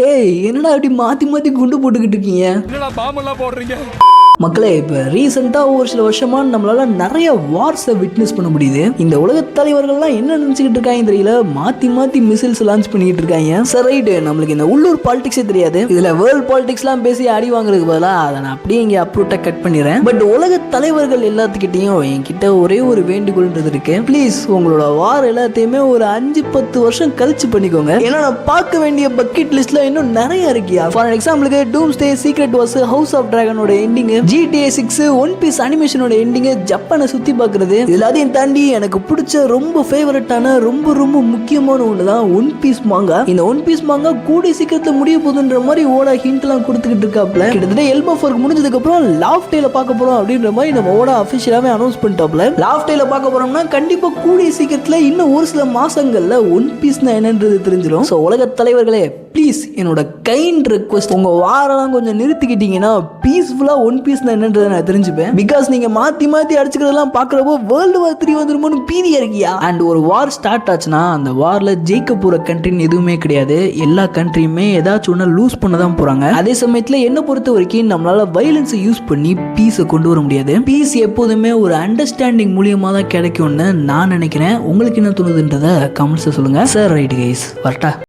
டேய் என்னடா அப்படி மாத்தி மாத்தி குண்டு போட்டுக்கிட்டு இருக்கீங்க? என்னடா பாம்பெல்லாம் போடுறீங்க? மக்களே, இப்போ ரீசெண்டாக ஒரு சில வருஷமா நம்மளால நிறைய வார்ஸை விட்னஸ் பண்ண முடியுது. இந்த உலக தலைவர்கள்லாம் என்ன நினச்சிக்கிட்டு இருக்காங்க தெரியல, மாற்றி மாற்றி மிசைல்ஸ் லான்ச் பண்ணிக்கிட்டு இருக்காங்க. சரி ரைட்டு, நம்மளுக்கு இந்த உள்ளூர் பாலிடிக்ஸே தெரியாது, இதில் வேர்ல்டு பாலிடிக்ஸ்லாம் பேசி அடி வாங்குறதுக்கு பதிலாக அதை நான் அப்படியே இங்கே அப்ரூட்டாக கட் பண்ணிடுறேன். பட் உலக தலைவர்கள் எல்லாத்துக்கிட்டையும் என்கிட்ட ஒரே ஒரு வேண்டுகோள்ன்றது இருக்கு. ப்ளீஸ் உங்களோட வார் எல்லாத்தையுமே ஒரு 5-10 வருஷம் கழிச்சு பண்ணிக்கோங்க. ஏன்னா நான் பார்க்க வேண்டிய பக்கெட் லிஸ்ட்ல இன்னும் நிறைய இருக்கியா. ஃபார் எக்ஸாம்பிளுக்கு doomsday, secret wars, house of டிராகனோட எண்டிங், GTA 6, ஒன் பீஸ் அனிமேஷனோட எண்டிங், ஜப்பானை சுத்தி பார்க்கறது, எல்லாத்தையும் தாண்டி எனக்கு பிடிச்ச ரொம்ப ஃபேவரட்டான ரொம்ப முக்கியமான ஒன்று தான் ஒன் பீஸ் மாங்கா. இந்த ஒன் பீஸ் மாங்கா கூடிய சீக்கிரத்தில் முடிய போகுதுன்ற மாதிரி ஓடா ஹிண்ட் எல்லாம் கொடுத்துக்கிட்டு இருக்காப்ல. கிட்டத்தட்ட எல்பா ஃபோர்க் முடிஞ்சதுக்கு அப்புறம் லாஃப்ட் டேல பார்க்க போறோம் அப்படின்ற மாதிரி நம்ம ஓடா அஃபிஷியலாவே அனௌன்ஸ் பண்ணிட்டாப்ல. லாஃப்ட் டேல பார்க்க போறோம்னா கண்டிப்பா கூடிய சீக்கிரத்தில் இன்னும் ஒரு சில மாசங்கள்ல ஒன் பீஸ்னா என்னன்றது தெரிஞ்சிடும். ஸோ உலக தலைவர்களே, ப்ளீஸ் என்னோட கைண்ட் ரெக்வஸ்ட், உங்க வாரெல்லாம் கொஞ்சம் நிறுத்திக்கிட்டீங்கன்னா பீஸ்ஃபுல்லா ஒன் பீஸ் என்னன்றதை நான் தெரிஞ்சுப்பேன். பிகாஸ் நீங்க மாத்தி மாத்தி அடிச்சுக்கிறதெல்லாம் பாக்குறப்போ வேர்ல்டு வார் 3 வந்துருமோன்னு பீதியா இருக்கியா. அண்ட் ஒரு வார் ஸ்டார்ட் ஆச்சுன்னா அந்த வார்ல ஜெயிக்க போற கண்ட்ரின்னு எதுவுமே கிடையாது. எல்லா கண்ட்ரியுமே ஏதாச்சும் ஒன்று லூஸ் பண்ண தான் போறாங்க. அதே சமயத்துல என்ன பொறுத்த வரைக்கும் நம்மளால வயலன்ஸை யூஸ் பண்ணி பீஸை கொண்டு வர முடியாது. பீஸ் எப்போதுமே ஒரு அண்டர்ஸ்டாண்டிங் மூலியமா தான் கிடைக்கும்னு நான் நினைக்கிறேன். உங்களுக்கு என்ன தோணுதுன்றத கமெண்ட்ஸ் சொல்லுங்க. சார் ரைட் கைஸ், வரட்டா.